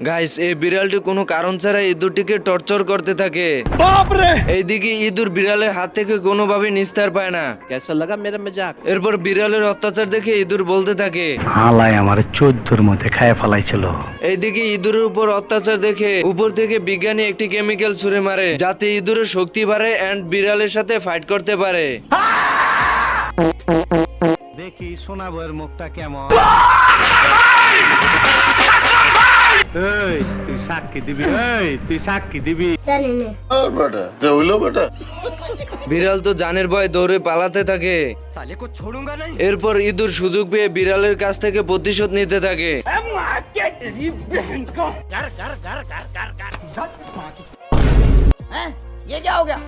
Guys, এই বিড়ালটি কোনো কারণ ছাড়া ইঁদুরটিকে টর্চার করতে থাকে। এইদিকে ইঁদুর বিড়ালের হাত থেকে কোনোভাবে নিস্তার পায় না। कैसा लगा मेरा मजाक? এরপর বিড়ালের অত্যাচার দেখে ইঁদুর বলতে থাকে, হালাই আমার 14 মধ্যে খায় ফেলাইছিল। এইদিকে ইঁদুরের উপর অত্যাচার দেখে উপর থেকে বিজ্ঞানী একটি কেমিক্যাল ছুড়ে মারে, যাতে ইঁদুরের শক্তি বাড়ে এন্ড বিড়ালের সাথে ফাইট করতে পারে। দেখি সোনা বউয়ের মুখটা কেমন। এই তুই সাক্ষী দিবি, তুই সাক্ষী দিবি। বিড়াল তো জানের ভয়ে দৌড়ে পালাতে থাকে। এরপর ইঁদুর সুযোগ পেয়ে বিড়ালের কাছ থেকে প্রতিশোধ নিতে থাকে। ये क्या हो गया?